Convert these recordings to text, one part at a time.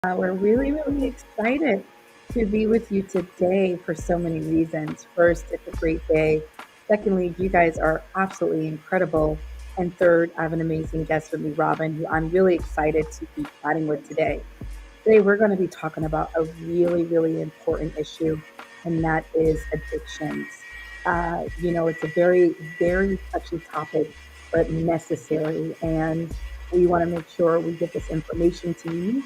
We're really, really excited to be with you today for so many reasons. First, it's a great day. Secondly, you guys are absolutely incredible. And third, I have an amazing guest with me, Robin, who I'm really excited to be chatting with today. Today, we're going to be talking about a really, really important issue, and that is addictions. It's a very, very touchy topic, but necessary. And we want to make sure we get this information to you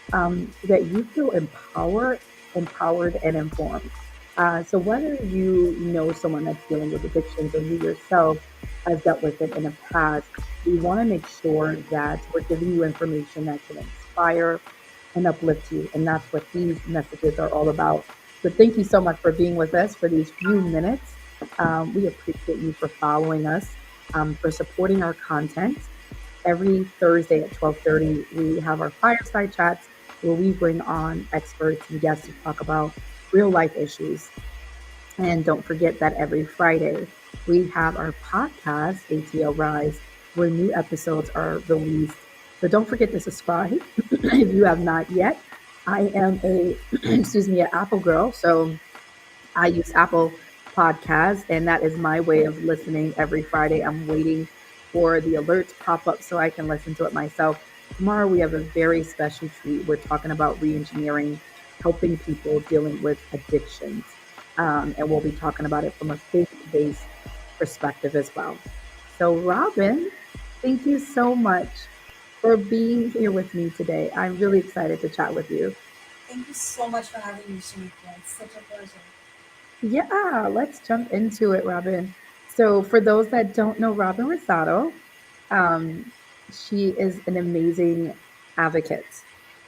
so that you feel empowered and informed. So whether you know someone that's dealing with addictions or you yourself has dealt with it in the past, we want to make sure that we're giving you information that can inspire and uplift you. And that's what these messages are all about. So thank you so much for being with us for these few minutes. We appreciate you for following us, for supporting our content. Every Thursday at 12:30, we have our fireside chats where we bring on experts and guests to talk about real life issues. And don't forget that every Friday, we have our podcast, ATL Rise, where new episodes are released. So don't forget to subscribe if you have not yet. I am excuse me, an Apple girl. So I use Apple Podcasts, and that is my way of listening every Friday. I'm waiting for the alerts pop up so I can listen to it myself. Tomorrow, we have a very special treat. We're talking about reengineering, helping people dealing with addictions. And we'll be talking about it from a faith based perspective as well. So, Robin, thank you so much for being here with me today. I'm really excited to chat with you. Thank you so much for having me, Shanika. It's such a pleasure. Yeah, let's jump into it, Robin. So, for those that don't know Robin Rosado, um, she is an amazing advocate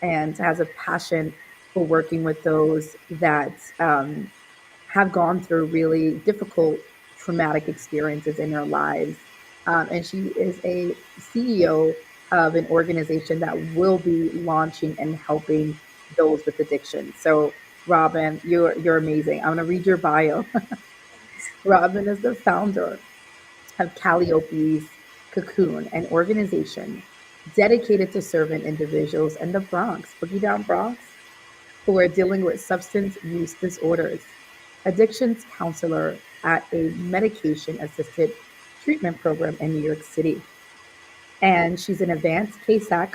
and has a passion for working with those that have gone through really difficult, traumatic experiences in their lives. And she is a CEO of an organization that will be launching and helping those with addiction. So, Robin, you're amazing. I'm going to read your bio. Thank you so Robin is the founder of Calliope's Cocoon, an organization dedicated to serving individuals in the Bronx, Boogie Down Bronx, who are dealing with substance use disorders. Addictions counselor at a medication assisted treatment program in New York City. And she's an advanced CASAC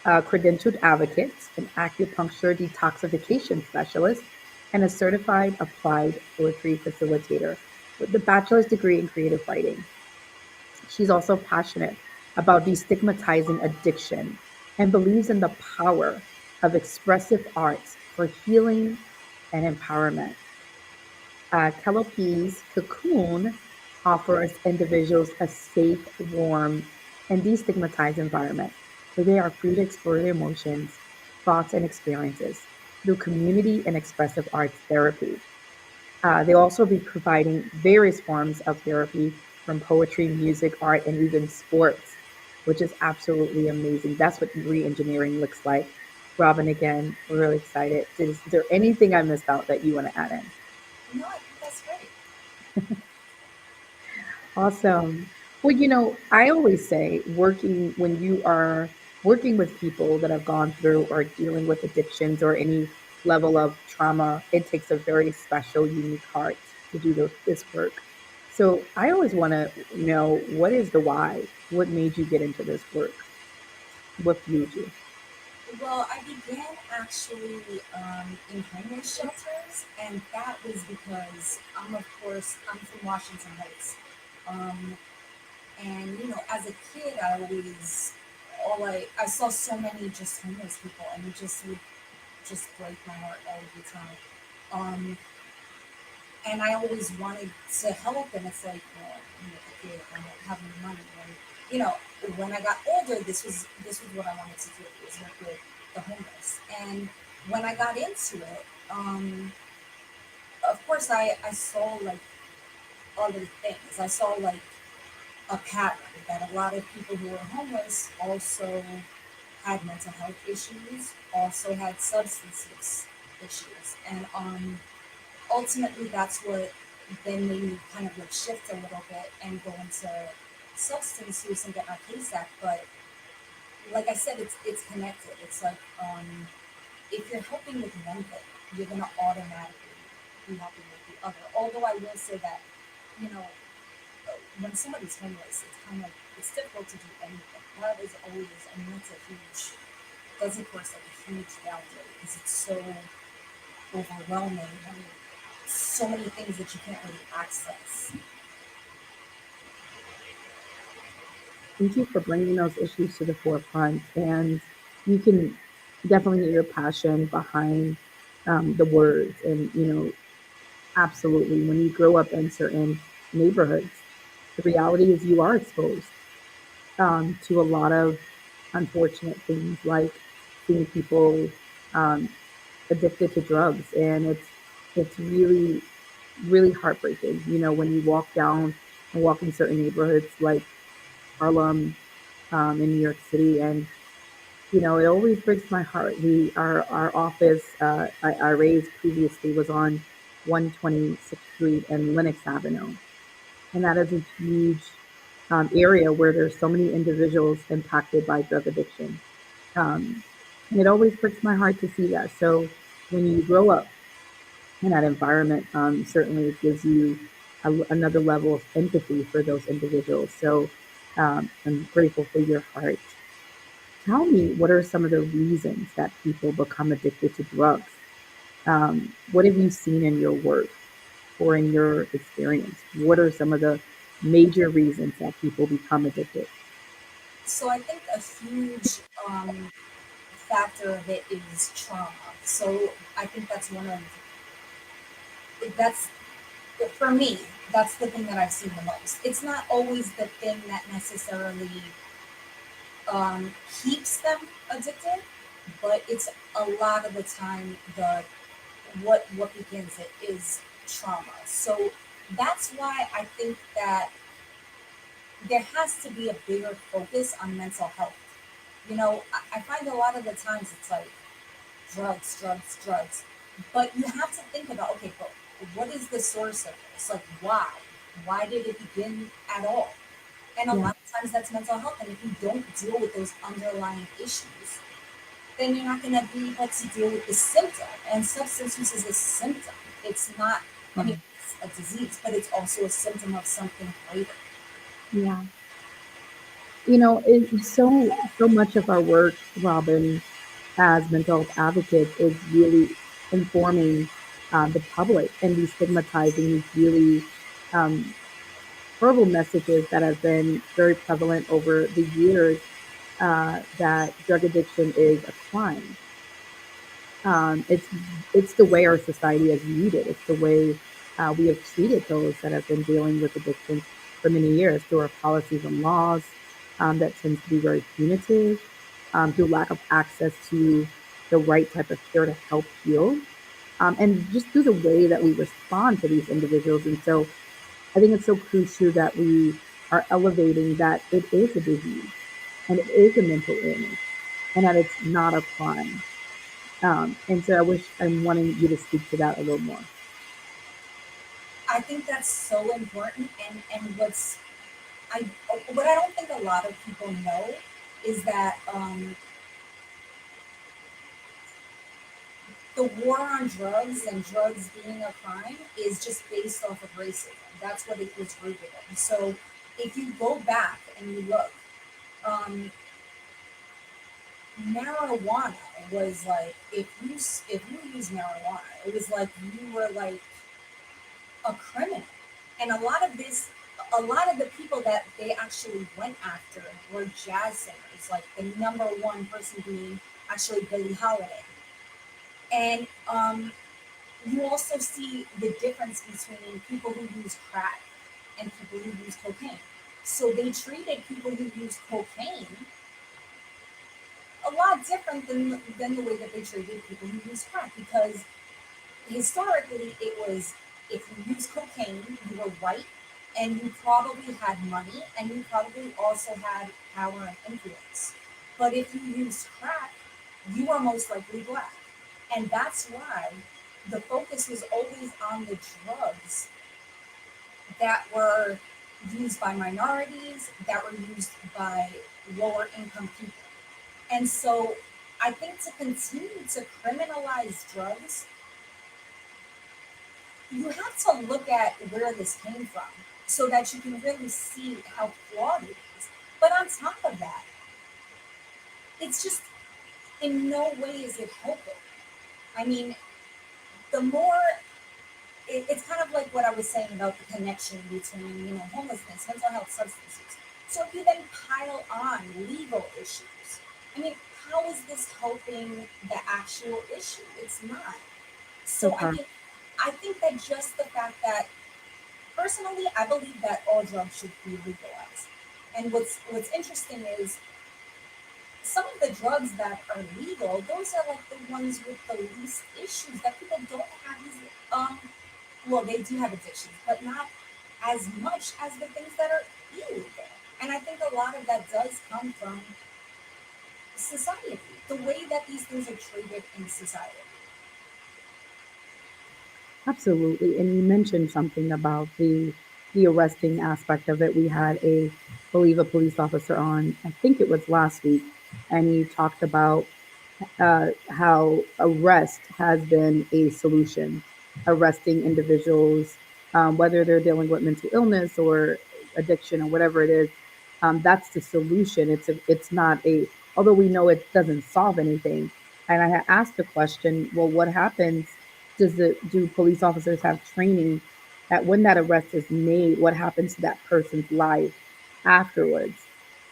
credentialed advocate, an acupuncture detoxification specialist, and a certified applied poetry facilitator with a bachelor's degree in creative writing. She's also passionate about destigmatizing addiction and believes in the power of expressive arts for healing and empowerment. Calliope's Cocoon offers individuals a safe, warm, and destigmatized environment where they are free to explore their emotions, thoughts, and experiences through community and expressive arts therapy. They'll also be providing various forms of therapy from poetry, music, art, and even sports, which is absolutely amazing. That's what re-engineering looks like. Robin, again, we're really excited. Is there anything I missed out that you want to add in? much. No, I think that's great. Awesome. Well, I always say when you are working with people that have gone through or dealing with addictions or any level of trauma, it takes a very special, unique heart to do this work. So I always want to know, what is the why? What made you get into this work? What fueled you? Well, I began actually in homeless shelters, and that was because of course, I'm from Washington Heights. Um, and as a kid, I saw so many just homeless people, and it just would just break my heart all the time. Um, and I always wanted to help, and it's like, well, I'm a kid, I don't have any money, and you know, when I got older, this was what I wanted to do, was work with the homeless. And when I got into it, of course, I saw like other things. I saw like a pattern that a lot of people who were homeless also had mental health issues, also had substance issues, and ultimately that's what then made me kind of like shift a little bit and go into substance use and get my case act. But like I said, it's connected. It's like if you're helping with one thing, you're going to automatically be helping with the other. Although I will say that, you know, when somebody's homeless, it's kind of it's difficult to do anything. That is always, I mean, that's a huge, does of course like a huge boundary because it's so overwhelming and so many things that you can't really access. Thank you for bringing those issues to the forefront. And you can definitely get your passion behind the words. And, absolutely, when you grow up in certain neighborhoods, the reality is you are exposed to a lot of unfortunate things like seeing people um, addicted to drugs. And it's really, really heartbreaking, when you walk in certain neighborhoods like Harlem in New York City. And it always breaks my heart. Our office, I raised previously was on 126th Street and Lenox Avenue, and that is a huge area where there's so many individuals impacted by drug addiction. Um, and it always breaks my heart to see that. So when you grow up in that environment, certainly it gives you another level of empathy for those individuals. So I'm grateful for your heart. Tell me, what are some of the reasons that people become addicted to drugs? What have you seen in your work or in your experience? What are some of the major reasons that people become addicted? So I think a huge factor of it is trauma. So I think that's one of that's for me, that's the thing that I've seen the most. It's not always the thing that necessarily keeps them addicted, but it's a lot of the time the what begins it is trauma. So that's why I think that there has to be a bigger focus on mental health. I find a lot of the times it's like drugs, drugs, drugs. But you have to think about, okay, but what is the source of this? Like, why? Why did it begin at all? And a Yeah, lot of times that's mental health. And if you don't deal with those underlying issues, then you're not going to be able to deal with the symptom. And substance use is a symptom. It's not, I mean, um, it's a disease, but it's also a symptom of something greater. yeah. So much of our work, Robin, as mental health advocates, is really informing the public and destigmatizing these really um, horrible messages that have been very prevalent over the years, that drug addiction is a crime. It's the way our society has viewed it. It's the way we have treated those that have been dealing with addictions for many years through our policies and laws, that tends to be very punitive, through lack of access to the right type of care to help heal, and just through the way that we respond to these individuals. And so I think it's so crucial that we are elevating that it is a disease and it is a mental illness and that it's not a crime. And so I'm wanting you to speak to that a little more. I think that's so important. And what I don't think a lot of people know is that the war on drugs and drugs being a crime is just based off of racism. That's what it was rooted in. So if you go back and you look, um, marijuana was like if you use marijuana, it was like you were like a criminal. And a lot of the people that they actually went after were jazz singers, like the number one person being actually Billie Holiday. And you also see the difference between people who use crack and people who use cocaine. So they treated people who use cocaine a lot different than the way that they treated people who use crack because historically it was if you use cocaine, you were white and you probably had money and you probably also had power and influence. But if you used crack, you are most likely black. And that's why the focus was always on the drugs that were used by minorities, that were used by lower income people. And so I think to continue to criminalize drugs, you have to look at where this came from so that you can really see how flawed it is. But on top of that, it's just in no way is it helping. I mean, the more it's kind of like what I was saying about the connection between homelessness, mental health, substance use. So if you then pile on legal issues, I mean, how is this helping the actual issue? It's not. So So I powerful. mean, I think that just the fact that personally, I believe that all drugs should be legalized. And what's interesting is some of the drugs that are legal, those are like the ones with the least issues that people don't have these well, they do have addictions, but not as much as the things that are illegal. And I think a lot of that does come from society, the way that these things are treated in society. Absolutely. And you mentioned something about the arresting aspect of it. We had believe a police officer on, I think it was last week, and he talked about how arrest has been a solution, arresting individuals, whether they're dealing with mental illness or addiction or whatever it is. That's the solution. It's not a, although we know it doesn't solve anything. And I had asked the question, well, what happens? Do police officers have training that when that arrest is made, what happens to that person's life afterwards?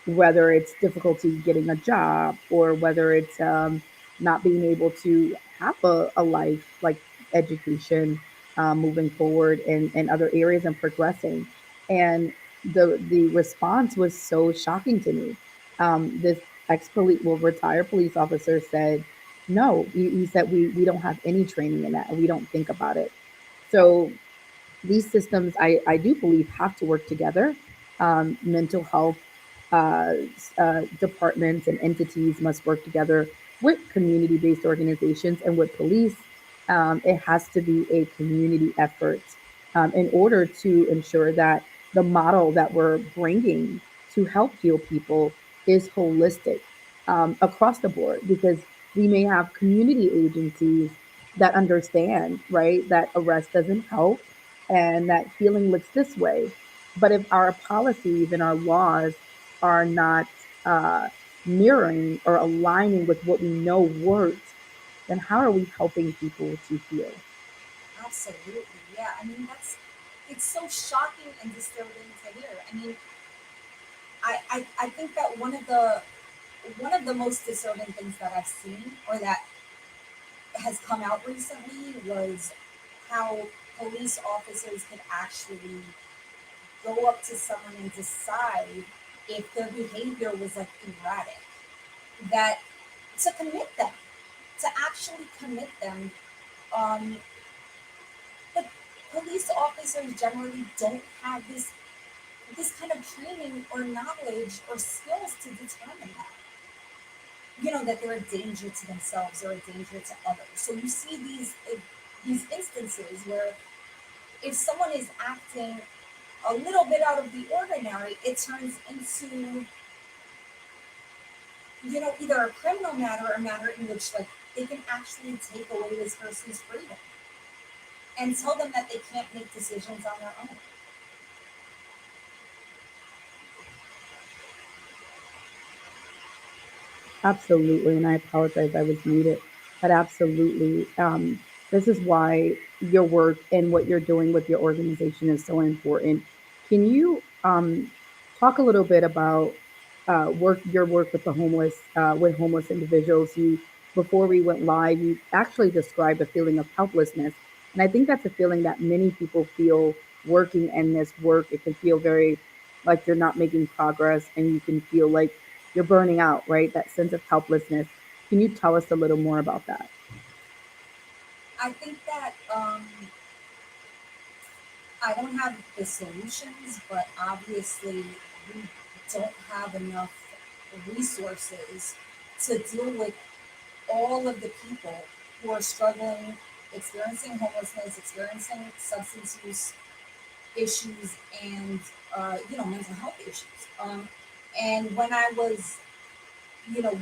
Whether it's difficulty getting a job or whether it's not being able to have a life like education, moving forward in other areas and progressing. And the response was so shocking to me. This retired police officer said, no, he said, we don't have any training in that and we don't think about it. So these systems, I do believe, have to work together. Mental health departments and entities must work together with community based organizations and with police. It has to be a community effort in order to ensure that the model that we're bringing to help heal people is holistic across the board, because we may have community agencies that understand, right, that arrest doesn't help and that healing looks this way. But if our policies and our laws are not uh, mirroring or aligning with what we know works, then how are we helping people to heal? Absolutely, yeah. I mean, it's so shocking and disturbing to hear. I mean, I think that one of the most disturbing things that I've seen or that has come out recently was how police officers could actually go up to someone and decide if their behavior was like erratic, that to commit them, to actually commit them. Um, but police officers generally don't have this kind of training or knowledge or skills to determine that. That they're a danger to themselves or a danger to others. So you see these instances where if someone is acting a little bit out of the ordinary, it turns into either a criminal matter or a matter in which like they can actually take away this person's freedom and tell them that they can't make decisions on their own. Absolutely, and I apologize, I was muted, but absolutely. This is why your work and what you're doing with your organization is so important. Can you talk a little bit about your work with the homeless, with homeless individuals? You, before we went live, you actually described a feeling of helplessness, and I think that's a feeling that many people feel working in this work. It can feel very like you're not making progress, and you can feel like you're burning out, right? That sense of helplessness. Can you tell us a little more about that? I think that I don't have the solutions, but obviously we don't have enough resources to deal with all of the people who are struggling, experiencing homelessness, experiencing substance use issues, and mental health issues. And when I was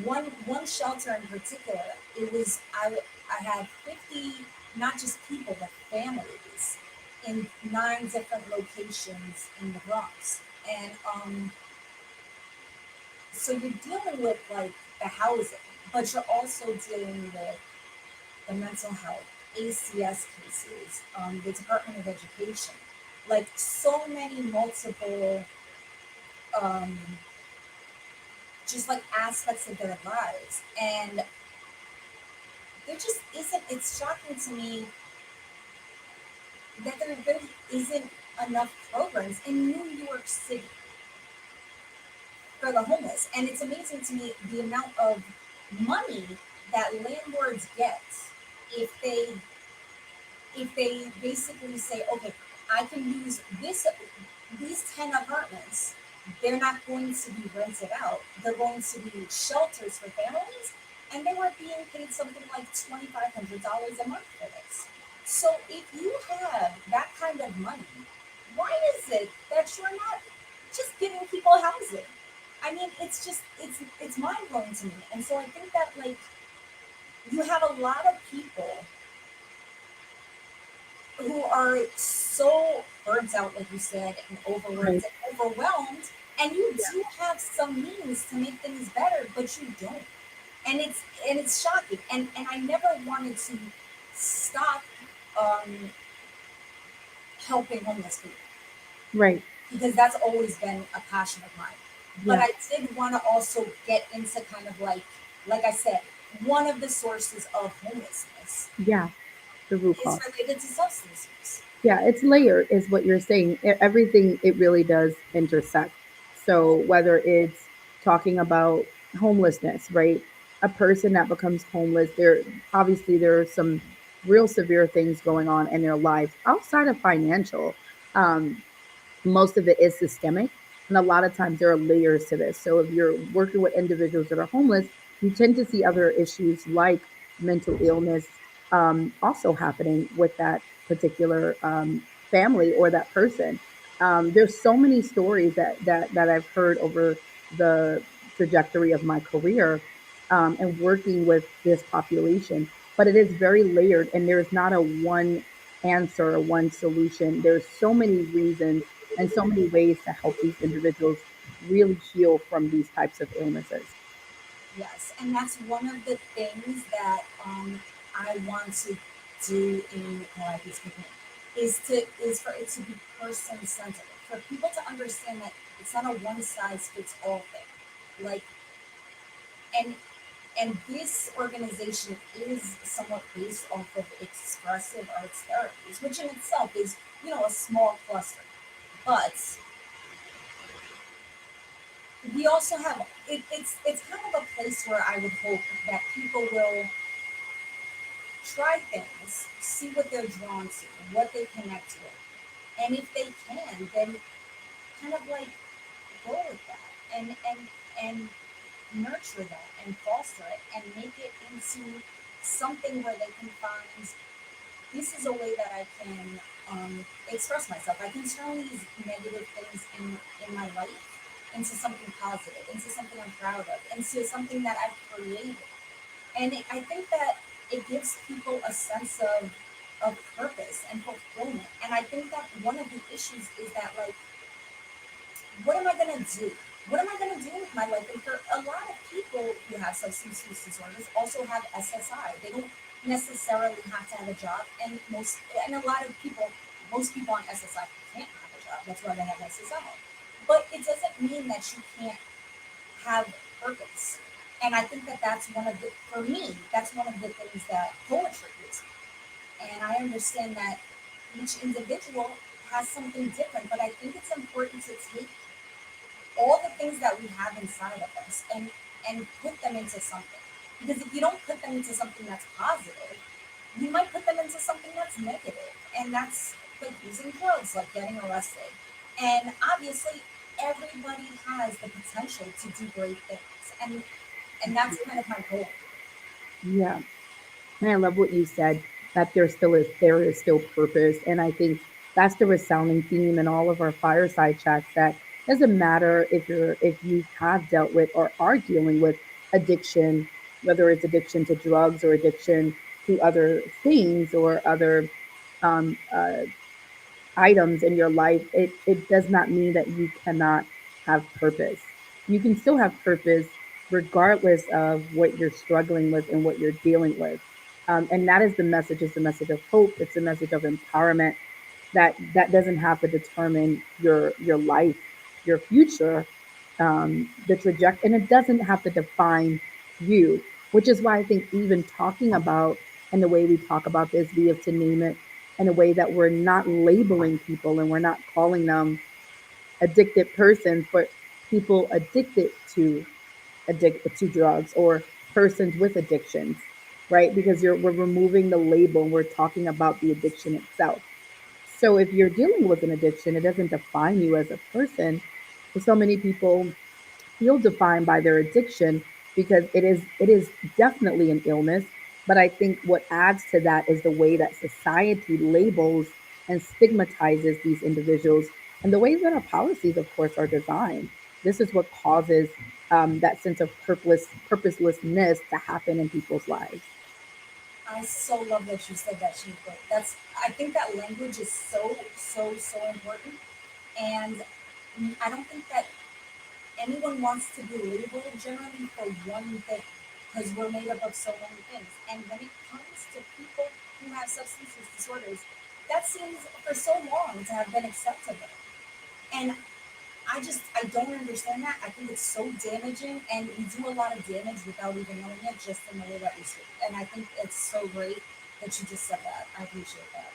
one shelter in particular, it was I had 50, not just people but families in 9 different locations in the Bronx. And so you're dealing with like the housing, but you're also dealing with the mental health, ACS cases, the Department of Education, like so many multiple, um, just like aspects of their lives. And there just isn't, it's shocking to me that there really isn't enough programs in New York City for the homeless. And it's amazing to me the amount of money that landlords get if they basically say, okay, I can use these 10 apartments. They're not going to be rented out. They're going to be shelters for families, and they were being paid something like $2,500 a month for this. So if you have that kind of money, why is it that you're not just giving people housing? I mean, it's mind blowing to me. And so I think that like you have a lot of people who are so burnt out, like you said, and Right. overworked and overwhelmed, and you Yeah. do have some means to make things better, but you don't. And it's shocking. And I never wanted to stop um, helping homeless people Right. because that's always been a passion of mine. But Yeah. I did want to also get into kind of like I said, one of the sources of homelessness Yeah. The root is cause. related to substance use. Yeah, it's layered, is what you're saying. Everything, it really does intersect. So whether it's talking about homelessness, right? A person that becomes homeless, there obviously there are some real severe things going on in their lives outside of financial. Um, Most of it is systemic, and a lot of times there are layers to this. So if you're working with individuals that are homeless, you tend to see other issues like mental illness also happening with that particular family or that person. There's so many stories that I've heard over the trajectory of my career and working with this population, but it is very layered, and there's not a one answer or one solution. There's so many reasons and so many ways to help these individuals really heal from these types of illnesses. Yes, and that's one of the things that I want to do in Calliope speaking is for it to be person centered, for people to understand that it's not a one size fits all thing. Like, and and this organization is somewhat based off of expressive arts therapies, which in itself is a small cluster, but we also have it's kind of a place where I would hope that people will try things, see what they're drawn to, what they connect with. And if they can, then kind of like go with that and nurture that and foster it and make it into something where they can find this is a way that I can express myself. I can turn these negative things in my life into something positive, into something I'm proud of, into something that I've created. And I think that it gives people a sense of purpose and fulfillment. And I think that one of the issues is that like, what am I gonna do? What am I gonna do with my life? And for a lot of people who have substance use disorders also have SSI. They don't necessarily have to have a job, and a lot of people, most people on SSI can't have a job. That's why they have SSI. But it doesn't mean that you can't have purpose. And I think that that's one of the, for me, that's one of the things that poetry is. And I understand that each individual has something different, but I think it's important to take all the things that we have inside of us and put them into something. Because if you don't put them into something that's positive, you might put them into something that's negative. And that's like using drugs, like getting arrested. And obviously everybody has the potential to do great things. And that's kind of my goal. Yeah. And I love what you said, that there is still purpose. And I think that's the resounding theme in all of our fireside chats, that doesn't matter if you have dealt with or are dealing with addiction, whether it's addiction to drugs or addiction to other things or other um, uh, items in your life, it does not mean that you cannot have purpose. You can still have purpose regardless of what you're struggling with and what you're dealing with. And that is the message, is the message of hope. It's a message of empowerment that doesn't have to determine your life, your future, the trajectory, and it doesn't have to define you. Which is why I think even talking about, and the way we talk about this, we have to name it in a way that we're not labeling people and we're not calling them addicted persons, but people addicted to drugs or persons with addictions, right? Because we're removing the label and we're talking about the addiction itself. So if you're dealing with an addiction, it doesn't define you as a person. So many people feel defined by their addiction because it is definitely an illness. But I think what adds to that is the way that society labels and stigmatizes these individuals, and the ways that our policies, of course, are designed. This is what causes that sense of purposelessness to happen in people's lives. I so love that you said that, Chico. That's I think that language is so important, and I don't think that anyone wants to be labeled generally for one thing because we're made up of so many things. And when it comes to people who have substance use disorders, that seems for so long to have been acceptable. And I don't understand that. I think it's so damaging, and we do a lot of damage without even knowing it, just in the way that we speak. And I think it's so great that you just said that. I appreciate that.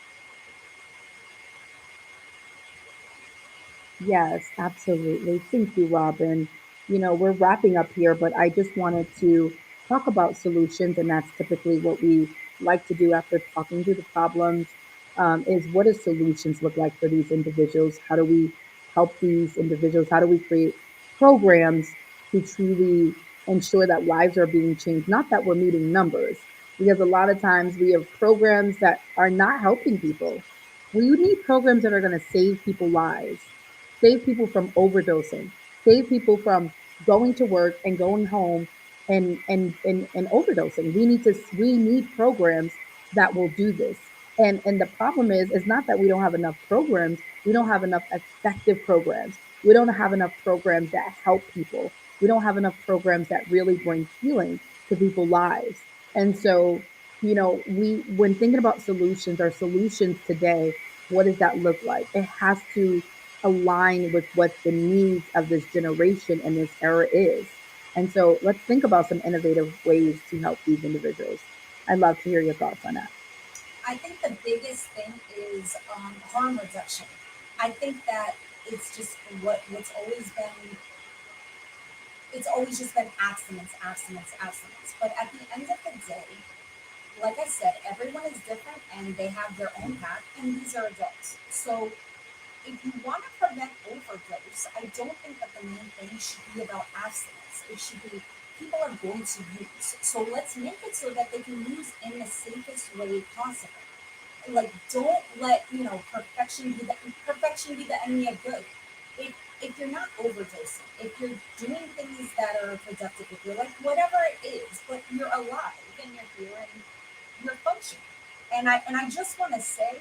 Yes, absolutely. Thank you, Robin. We're wrapping up here, but I just wanted to talk about solutions, and that's typically what we like to do after talking through the problems. Is what do solutions look like for these individuals? How do we help these individuals? How do we create programs to truly ensure that lives are being changed? Not that we're meeting numbers, because a lot of times we have programs that are not helping people. We need programs that are going to save people lives, save people from overdosing, save people from going to work and going home and overdosing. We need programs that will do this. And the problem is not that we don't have enough programs, we don't have enough effective programs. We don't have enough programs that help people. We don't have enough programs that really bring healing to people's lives. And so, we when thinking about solutions, our solutions today, what does that look like? It has to align with what the needs of this generation and this era is. And so let's think about some innovative ways to help these individuals. I'd love to hear your thoughts on that. I think the biggest thing is harm reduction. I think that it's just what's always been it's always just been abstinence, abstinence, abstinence. But at the end of the day, like I said, everyone is different and they have their own path, and these are adults. So if you want to prevent overdose, I don't think that the main thing should be about abstinence. It should be people are going to use. So let's make it so that they can use in the safest way possible. Like don't let perfection be the enemy of good. If you're not overdosing, if you're doing things that are productive with your life, whatever it is, but you're alive and you're here and you're functioning. And I just want to say,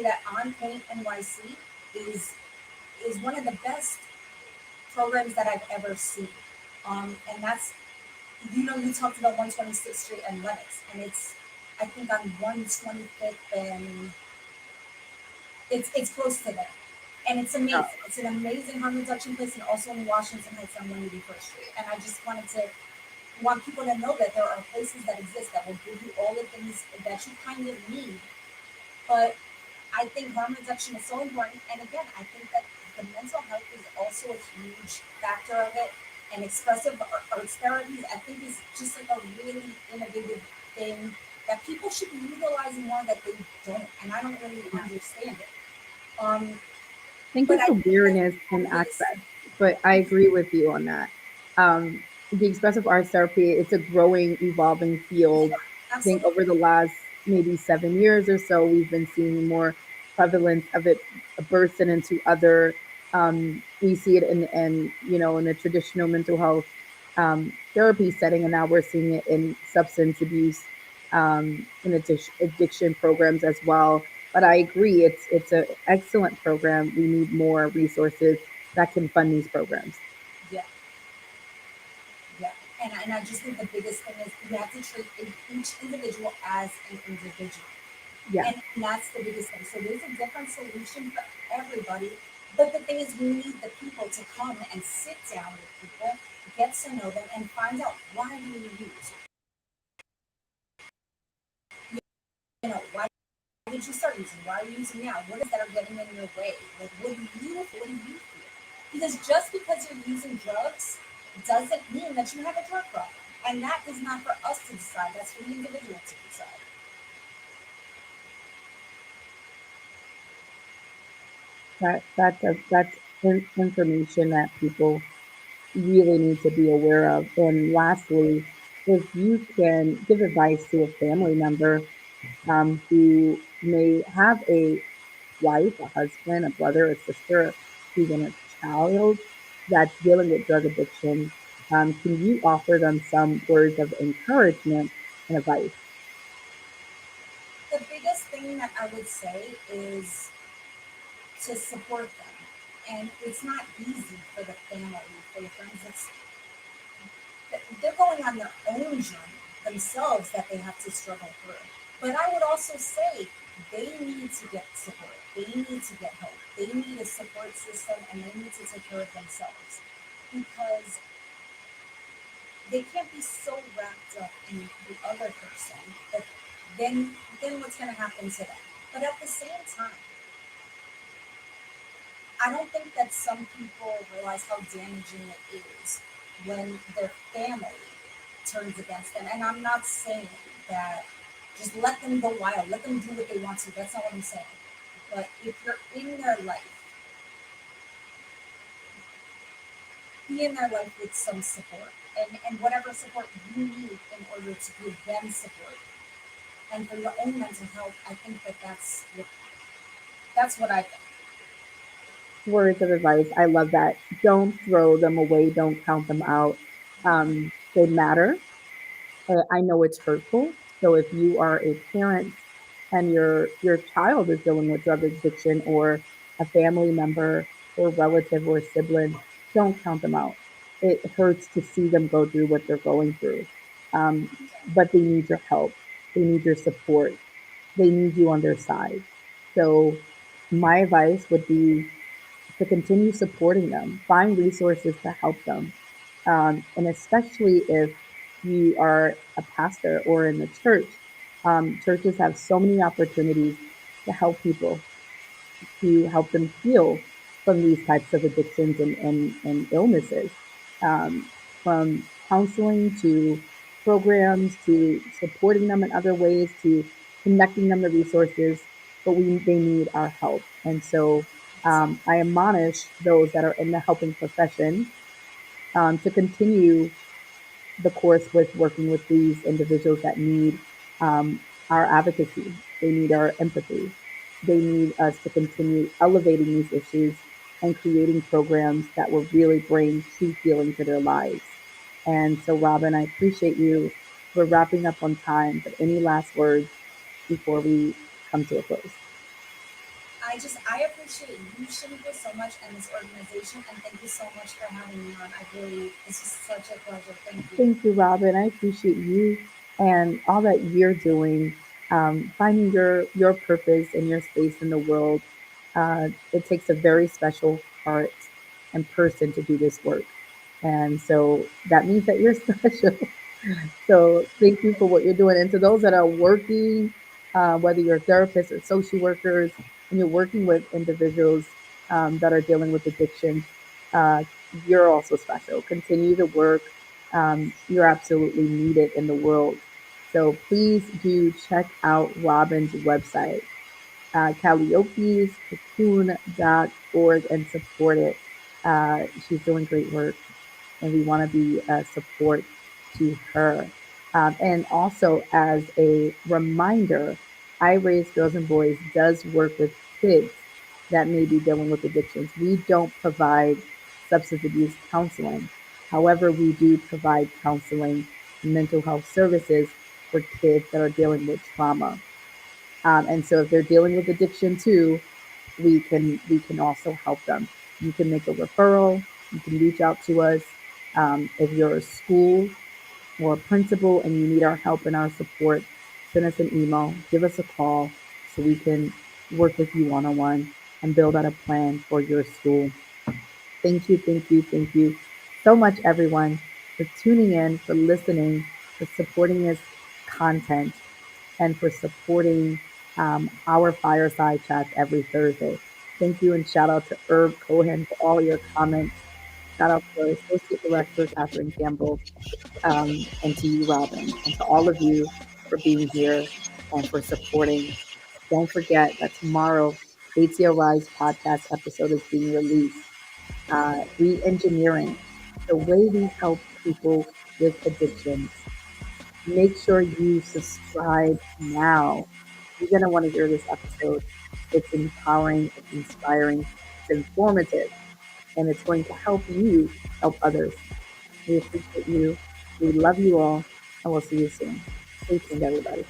that On Point NYC is is one of the best programs that I've ever seen. And that's you talked about 126th Street and Lennox, and it's I think on 125th, and it's close to there. And it's Yeah. amazing. It's an amazing harm reduction place, and also in Washington Heights on 181st Street. And I just want people to know that there are places that exist that will give you all the things that you kind of need. But I think harm reduction is so important. And again, I think that the mental health is also a huge factor of it. And expressive arts therapies, I think, is just like a really innovative thing that people should be utilizing more that they don't. And I don't really understand it. Um, I think but it's I think that awareness and yes, access, but I agree with you on that. The expressive arts therapy, it's a growing, evolving yeah, field. I think over absolutely. the last maybe 7 years or so, we've been seeing more prevalence of it bursting into other. We see it in the traditional mental health therapy setting, and now we're seeing it in substance abuse and addiction programs as well. But I agree, it's an excellent program. We need more resources that can fund these programs. Yeah, yeah. And I just think the biggest thing is you have to treat each individual as an individual. Yes, And that's the biggest thing. So there's a different solution for everybody. But the thing is, we need the people to come and sit down with people, get to know them, and find out why do you use. You know, why did you start using? Why are you using now? What is that are getting in your way? Like, what do you feel? Because just because you're using drugs doesn't mean that you have a drug problem. And that is not for us to decide. That's for the individual to decide. that's information that people really need to be aware of. And lastly, if you can give advice to a family member who may have a wife, a husband, a brother, a sister, even a child that's dealing with drug addiction, can you offer them some words of encouragement and advice? The biggest thing that I would say is to support them. And it's not easy for the family, for the friends. They're going on their own journey themselves that they have to struggle through. But I would also say they need to get support. They need to get help. They need a support system and they need to take care of themselves because they can't be so wrapped up in the other person that then what's going to happen to them. But at the same time, I don't think that some people realize how damaging it is when their family turns against them. And I'm not saying that just let them go wild, let them do what they want to. That's not what I'm saying. But if you're in their life, be in their life with some support and whatever support you need in order to give them support. And for your own mental health, I think that that's what I think. Words of advice. I love that. Don't throw them away. Don't count them out. They matter. I know it's hurtful. So if you are a parent and your child is dealing with drug addiction or a family member or relative or sibling, don't count them out. It hurts to see them go through what they're going through. But they need your help. They need your support. They need you on their side. So my advice would be to continue supporting them, find resources to help them. And especially if you are a pastor or in the church, churches have so many opportunities to help people, to help them heal from these types of addictions and illnesses, from counseling to programs to supporting them in other ways to connecting them to resources. But they need our help. And so I admonish those that are in the helping profession to continue the course with working with these individuals that need our advocacy. They need our empathy. They need us to continue elevating these issues and creating programs that will really bring true healing to their lives. And so, Robin, I appreciate you. We're wrapping up on time, but any last words before we come to a close? I appreciate you, Shamika, so much and this organization, and thank you so much for having me on. This is such a pleasure. Thank you. Thank you, Robin. I appreciate you and all that you're doing, finding your purpose and your space in the world. It takes a very special heart and person to do this work, and so that means that you're special. So thank you for what you're doing. And to those that are working, whether you're therapists or social workers, and you're working with individuals that are dealing with addictions, uh, you're also special. Continue to work. You're absolutely needed in the world. So please do check out Robin's website, Calliope's Cocoon.org, and support it. She's doing great work and we want to be a support to her. And also, as a reminder, I Raise Girls and Boys does work with kids that may be dealing with addictions. We don't provide substance abuse counseling, However, we do provide counseling and mental health services for kids that are dealing with trauma. And so if they're dealing with addiction too, we can also help them. You can make a referral. You can reach out to us. If you're a school or a principal and you need our help and our support, send us an email, give us a call so we can work with you one on one and build out a plan for your school. Thank you, thank you, thank you so much, everyone, for tuning in, for listening, for supporting this content, and for supporting our fireside chats every Thursday. Thank you, and shout out to Herb Cohen for all your comments. Shout out to our Associate Director, Catherine Campbell, and to you, Robin, and to all of you for being here and for supporting. Don't forget that tomorrow, ATO Rise podcast episode is being released. Re-engineering, the way we help people with addictions. Make sure you subscribe now. You're going to want to hear this episode. It's empowering, it's inspiring, it's informative, and it's going to help you help others. We appreciate you. We love you all, and we'll see you soon. Stay tuned, everybody.